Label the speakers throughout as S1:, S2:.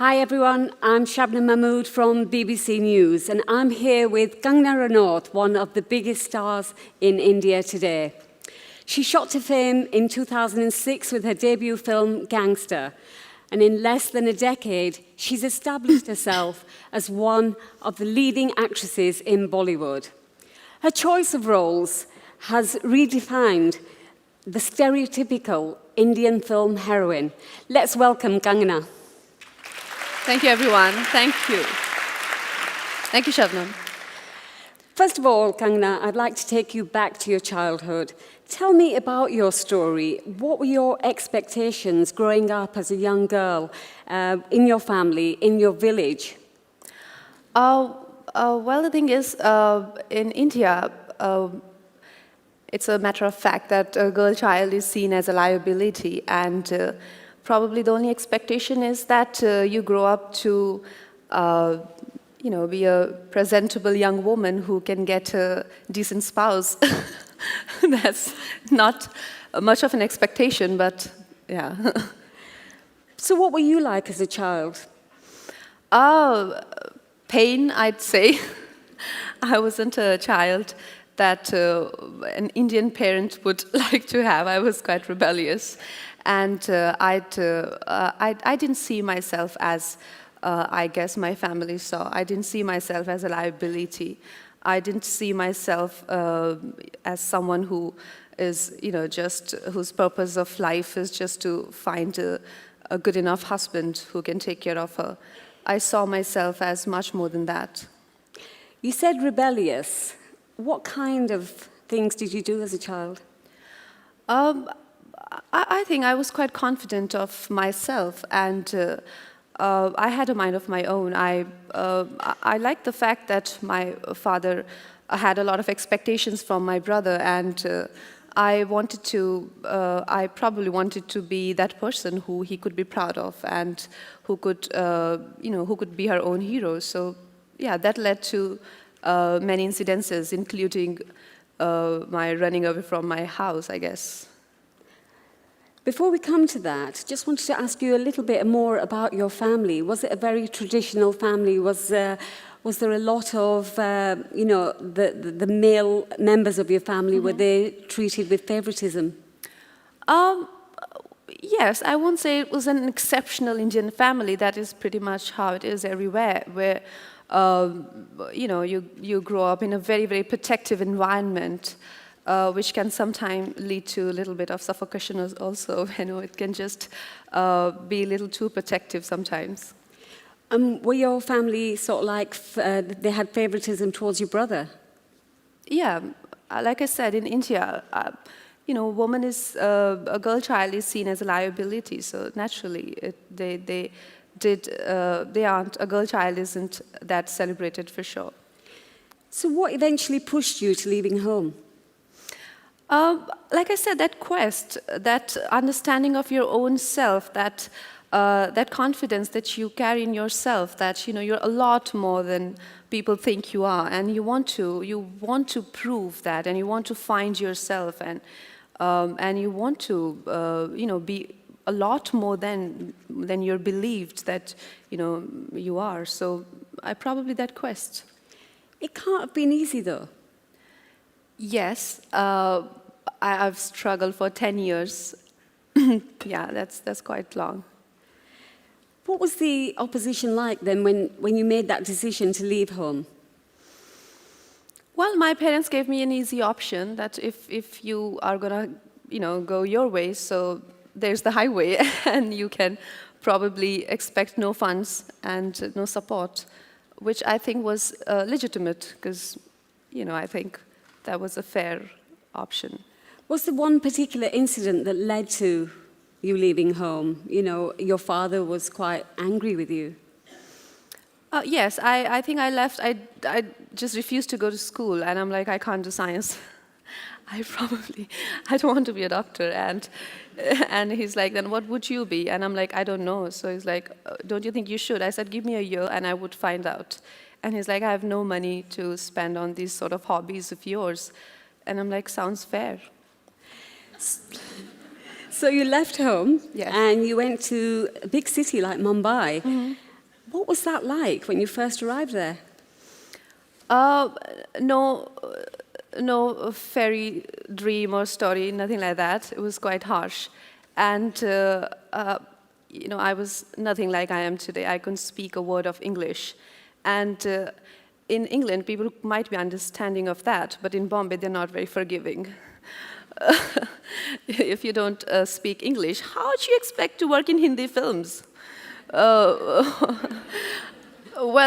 S1: Hi everyone, I'm Shabnam Mahmood from BBC News and I'm here with Kangna, one of the biggest stars in India today. She shot to fame in 2006 with her debut film Gangster, and in less than a decade she's established herself as one of the leading actresses in Bollywood. Her choice of roles has redefined the stereotypical Indian film heroine. Let's welcome Kangna.
S2: Thank you, everyone. Thank you. Thank you, Shabnam.
S1: First of all, Kangna, I'd like to take you back to your childhood. Tell me about your story. What were your expectations growing up as a young girl in your family, in your village?
S2: Well, the thing is, in India, it's a matter of fact that a girl child is seen as a liability, and probably the only expectation is that you grow up to, be a presentable young woman who can get a decent spouse. That's not much of an expectation, but yeah.
S1: So what were you like as a child?
S2: Pain, I'd say. I wasn't a child that an Indian parent would like to have. I was quite rebellious. And I didn't see myself as, I guess my family saw. I didn't see myself as a liability. I didn't see myself as someone who is, whose purpose of life is just to find a good enough husband who can take care of her. I saw myself as much more than that.
S1: You said rebellious. What kind of things did you do as a child?
S2: I think I was quite confident of myself, and I had a mind of my own. I liked the fact that my father had a lot of expectations from my brother, and I probably wanted to be that person who he could be proud of and who could, who could be her own hero. So, yeah, that led to many incidences, including my running away from my house, I guess.
S1: Before we come to that, just wanted to ask you a little bit more about your family. Was it a very traditional family? Was there a lot of, the male members of your family, were they treated with favoritism?
S2: Yes, I won't say it was an exceptional Indian family. That is pretty much how it is everywhere, where, you grow up in a very, very protective environment. Which can sometimes lead to a little bit of suffocation also. It can just be a little too protective sometimes.
S1: Were your family sort of like, they had favoritism towards your brother?
S2: Yeah, like I said, in India, a girl child is seen as a liability, so naturally a girl child isn't that celebrated for sure.
S1: So what eventually pushed you to leaving home?
S2: Like I said, that quest, that understanding of your own self, that confidence that you carry in yourself, that you're a lot more than people think you are, and you want to prove that, and you want to find yourself, and you want to be a lot more than you're believed that you are. So probably that quest.
S1: It can't have been easy though.
S2: Yes. I've struggled for 10 years. Yeah, that's quite long.
S1: What was the opposition like then when you made that decision to leave home?
S2: Well, my parents gave me an easy option that if you are gonna, go your way, so there's the highway, and you can probably expect no funds and no support, which I think was legitimate because, I think that was a fair option.
S1: Was there one particular incident that led to you leaving home? Your father was quite angry with you.
S2: Yes, I think I left. I just refused to go to school, and I'm like, I can't do science. I don't want to be a doctor. And he's like, then what would you be? And I'm like, I don't know. So he's like, don't you think you should? I said, give me a year, and I would find out. And he's like, I have no money to spend on these sort of hobbies of yours. And I'm like, sounds fair.
S1: So you left home,
S2: yes,
S1: and you went to a big city like Mumbai. What was that like when you first arrived there?
S2: No, no fairy dream or story, nothing like that. It was quite harsh. And, I was nothing like I am today. I couldn't speak a word of English. And in England, people might be understanding of that, but in Bombay, they're not very forgiving. If you don't speak English, how do you expect to work in Hindi films? Well,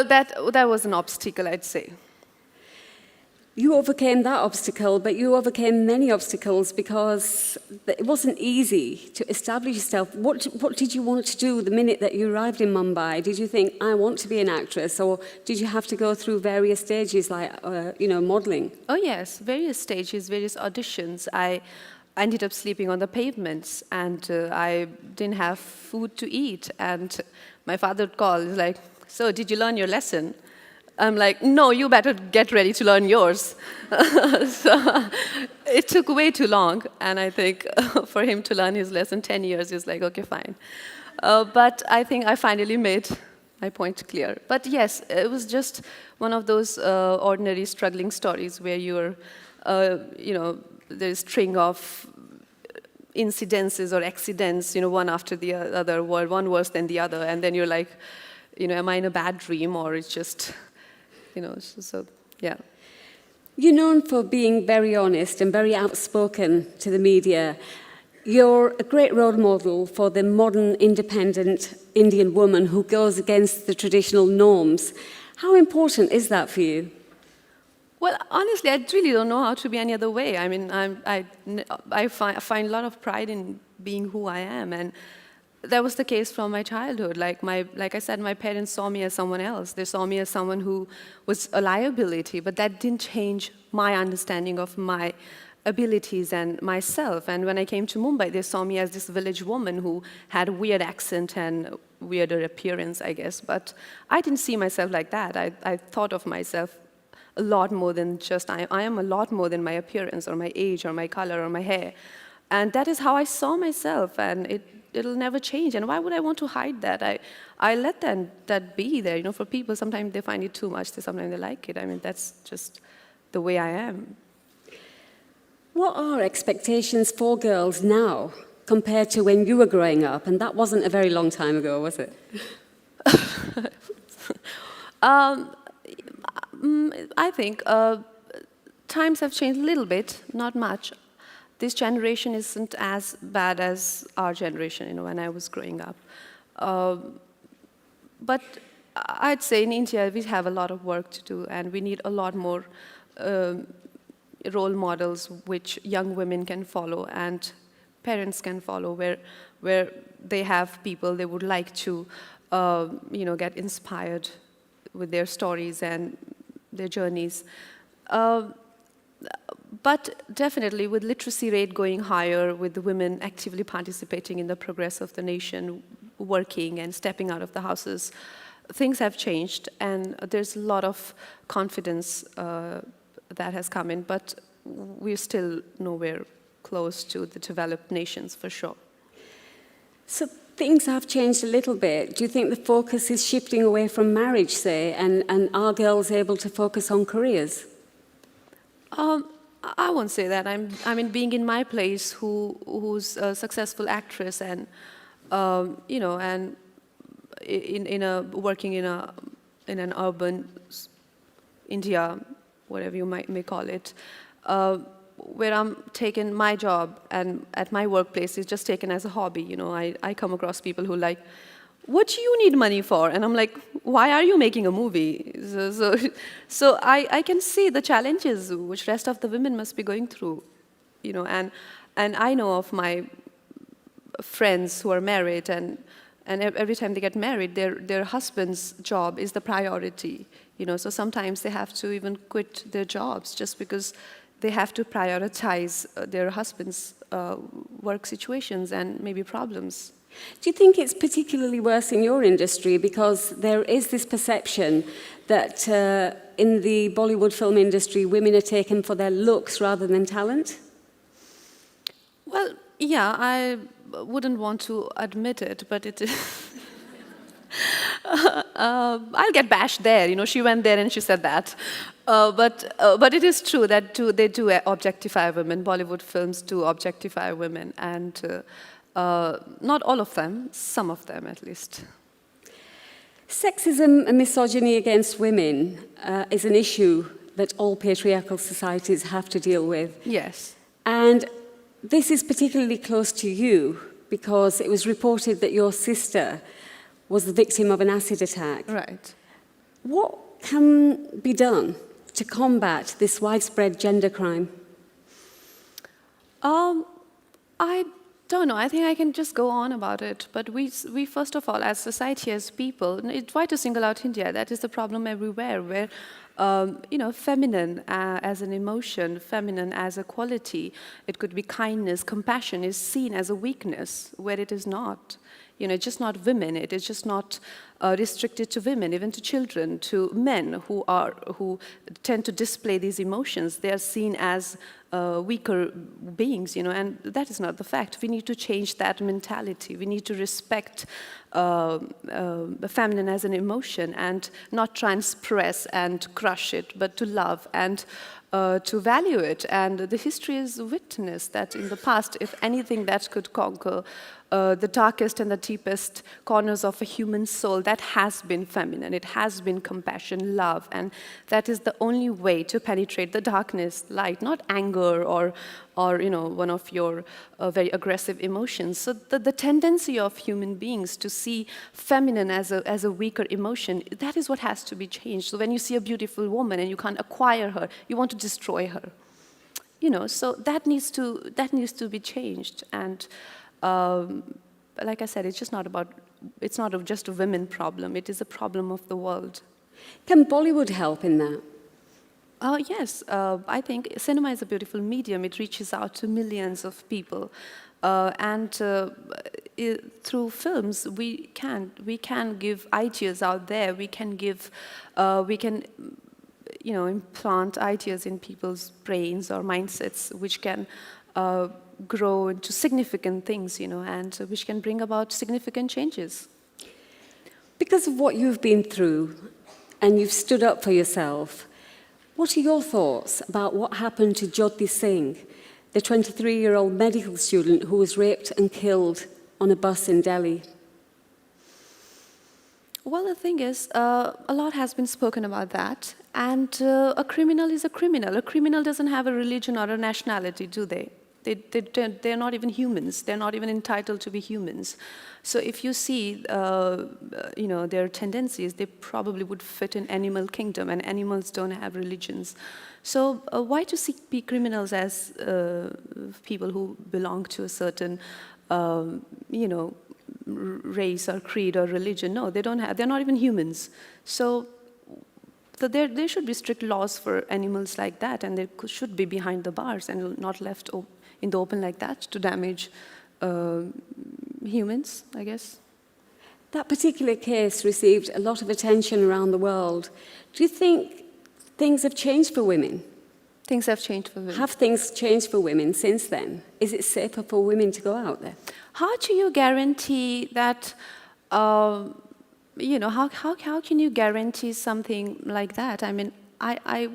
S2: that was an obstacle, I'd say.
S1: You overcame that obstacle, but you overcame many obstacles because it wasn't easy to establish yourself. What did you want to do the minute that you arrived in Mumbai? Did you think, I want to be an actress? Or did you have to go through various stages like, modeling?
S2: Oh, yes, various stages, various auditions. I ended up sleeping on the pavements, and I didn't have food to eat. And my father would call, he's like, so did you learn your lesson? I'm like, no, you better get ready to learn yours. So it took way too long, and I think for him to learn his lesson, 10 years, he's like, okay, fine. But I think I finally made my point clear. But yes, it was just one of those ordinary struggling stories where you're, there's a string of incidences or accidents, one after the other, one worse than the other, and then you're like, am I in a bad dream, or it's just... so yeah.
S1: You're known for being very honest and very outspoken to the media. You're a great role model for the modern, independent Indian woman who goes against the traditional norms. How important is that for you?
S2: Well, honestly, I really don't know how to be any other way. I mean, I find a lot of pride in being who I am, and that was the case from my childhood. Like I said, my parents saw me as someone else. They saw me as someone who was a liability, but that didn't change my understanding of my abilities and myself. And when I came to Mumbai, they saw me as this village woman who had a weird accent and weirder appearance, I guess. But I didn't see myself like that. I thought of myself a lot more than just, I am a lot more than my appearance or my age or my color or my hair. And that is how I saw myself, and it'll never change. And why would I want to hide that? I let that be there. For people, sometimes they find it too much, sometimes they like it. I mean, that's just the way I am.
S1: What are expectations for girls now compared to when you were growing up? And that wasn't a very long time ago, was it?
S2: I think times have changed a little bit, not much. This generation isn't as bad as our generation, when I was growing up. But I'd say in India, we have a lot of work to do, and we need a lot more role models which young women can follow and parents can follow, where they have people they would like to, get inspired with their stories and their journeys. But definitely, with literacy rate going higher, with the women actively participating in the progress of the nation, working and stepping out of the houses, things have changed, and there's a lot of confidence that has come in, but we're still nowhere close to the developed nations, for sure.
S1: So things have changed a little bit. Do you think the focus is shifting away from marriage, say, and are girls able to focus on careers?
S2: I won't say that. I mean, being in my place, who's a successful actress, and and working in an urban India, whatever you may call it, where I'm taking my job and at my workplace is just taken as a hobby. I come across people who like, what do you need money for? And I'm like, why are you making a movie? So I can see the challenges which rest of the women must be going through, and I know of my friends who are married, and every time they get married, their husband's job is the priority, so sometimes they have to even quit their jobs just because they have to prioritize their husband's work situations and maybe problems.
S1: Do you think it's particularly worse in your industry because there is this perception that in the Bollywood film industry, women are taken for their looks rather than talent?
S2: Well, yeah, I wouldn't want to admit it, but it is. I'll get bashed there. You know, she went there and she said that. But it is true that they do objectify women. Bollywood films do objectify women, and not all of them, some of them at least.
S1: Sexism and misogyny against women is an issue that all patriarchal societies have to deal with.
S2: Yes.
S1: And this is particularly close to you because it was reported that your sister was the victim of an acid attack.
S2: Right.
S1: What can be done to combat this widespread gender crime?
S2: I don't know. I think I can just go on about it. But we first of all, as society, as people, try to single out India. That is the problem everywhere, where feminine as an emotion, feminine as a quality, it could be kindness, compassion, is seen as a weakness, where it is not. You know, it's just not women. It is just not restricted to women, even to children, to men who tend to display these emotions. They are seen as weaker beings, you know, and that is not the fact. We need to change that mentality. We need to respect the feminine as an emotion and not try and suppress and crush it, but to love and to value it. And the history is witness that in the past, if anything that could conquer the darkest and the deepest corners of a human soul, that has been feminine. It has been compassion, love, and that is the only way to penetrate the darkness, light, not anger or one of your very aggressive emotions. So the tendency of human beings to see feminine as a weaker emotion, that is what has to be changed. So when you see a beautiful woman and you can't acquire her, you want to destroy her. You know, so that needs to be changed. And like I said, it's not just a women problem, it is a problem of the world.
S1: Can Bollywood help in that?
S2: Yes, I think cinema is a beautiful medium. It reaches out to millions of people. Through films, we can give ideas out there. We can implant ideas in people's brains or mindsets, which can grow into significant things, you know, and which can bring about significant changes.
S1: Because of what you've been through, and you've stood up for yourself, what are your thoughts about what happened to Jyoti Singh, the 23-year-old medical student who was raped and killed on a bus in Delhi?
S2: Well, the thing is, a lot has been spoken about that, and a criminal is a criminal. A criminal doesn't have a religion or a nationality, do they? They're not even humans. They're not even entitled to be humans. So if you see, their tendencies, they probably would fit in animal kingdom, and animals don't have religions. So why to see criminals as people who belong to a certain, race or creed or religion? No, they don't have. They're not even humans. So there should be strict laws for animals like that, and they should be behind the bars and not left in the open like that to damage humans, I guess.
S1: That particular case received a lot of attention around the world. Do you think things have changed for women?
S2: Things have changed for women.
S1: Have things changed for women since then? Is it safer for women to go out there?
S2: How do you guarantee that, how can you guarantee something like that? I mean, I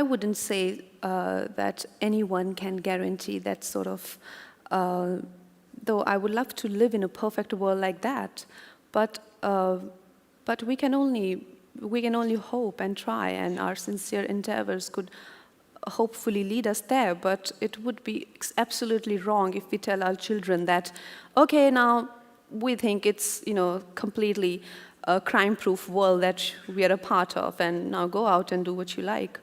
S2: wouldn't say that anyone can guarantee that sort of, though I would love to live in a perfect world like that, but we can only hope and try, and our sincere endeavors could hopefully lead us there. But it would be absolutely wrong if we tell our children that, okay, now we think it's completely a crime-proof world that we are a part of, and now go out and do what you like.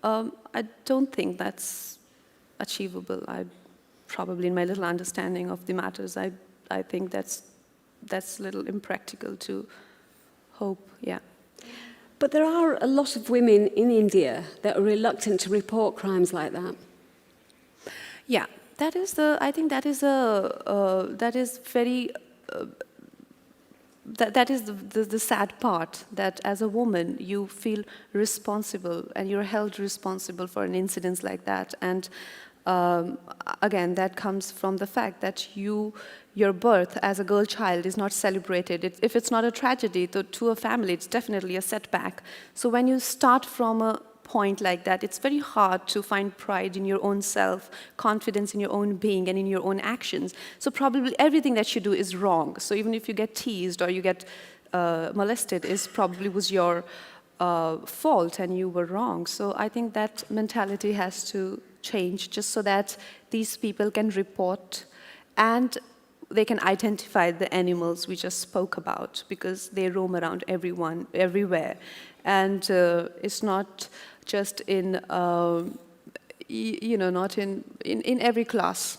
S2: I don't think that's achievable. Probably in my little understanding of the matters, I think that's a little impractical to hope, yeah.
S1: But there are a lot of women in India that are reluctant to report crimes like that.
S2: Yeah, I think that is very. That is the sad part, that as a woman you feel responsible and you're held responsible for an incident like that, and again, that comes from the fact that your birth as a girl child is not celebrated. If it's not a tragedy, to a family, it's definitely a setback. So when you start from a point like that, it's very hard to find pride in your own self, confidence in your own being and in your own actions. So probably everything that you do is wrong. So even if you get teased or you get molested, probably was your fault and you were wrong. So I think that mentality has to change just so that these people can report and they can identify the animals we just spoke about, because they roam around everywhere. And it's not just in, not in every class.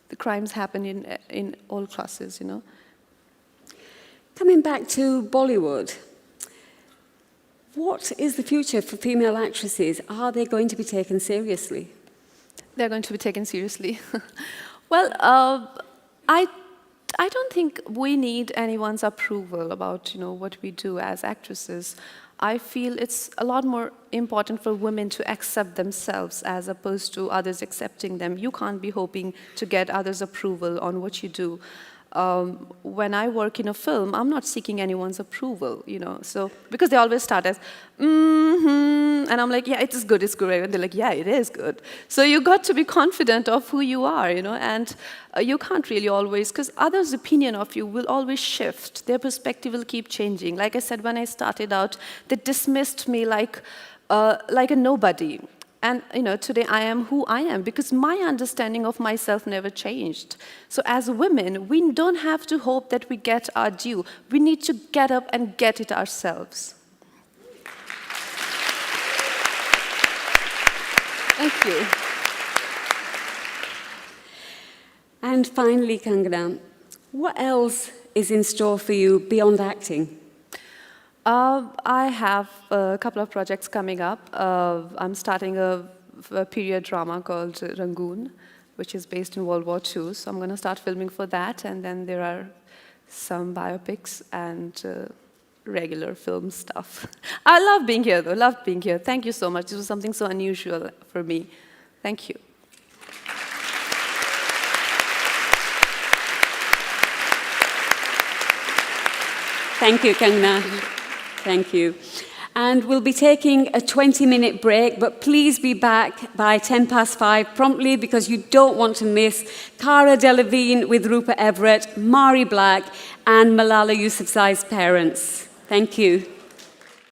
S2: The crimes happen in all classes,
S1: Coming back to Bollywood, what is the future for female actresses? Are they going to be taken seriously?
S2: They're going to be taken seriously. Well, I don't think we need anyone's approval about what we do as actresses. I feel it's a lot more important for women to accept themselves as opposed to others accepting them. You can't be hoping to get others' approval on what you do. When I work in a film, I'm not seeking anyone's approval, So because they always start as, and I'm like, yeah, it is good, it's good. And they're like, yeah, it is good. So you got to be confident of who you are, and you can't really always, because others' opinion of you will always shift. Their perspective will keep changing. Like I said, when I started out, they dismissed me like a nobody. And today I am who I am because my understanding of myself never changed. So as women, we don't have to hope that we get our due. We need to get up and get it ourselves. Thank you.
S1: And finally, Kangna, what else is in store for you beyond acting?
S2: I have a couple of projects coming up. I'm starting a period drama called Rangoon, which is based in World War II. So I'm going to start filming for that. And then there are some biopics and regular film stuff. I love being here, though. Love being here. Thank you so much. This was something so unusual for me. Thank you.
S1: Thank you, Kangna. Thank you. And we'll be taking a 20-minute break, but please be back by 5:10 promptly because you don't want to miss Cara Delevingne with Rupert Everett, Mari Black, and Malala Yousafzai's parents. Thank you.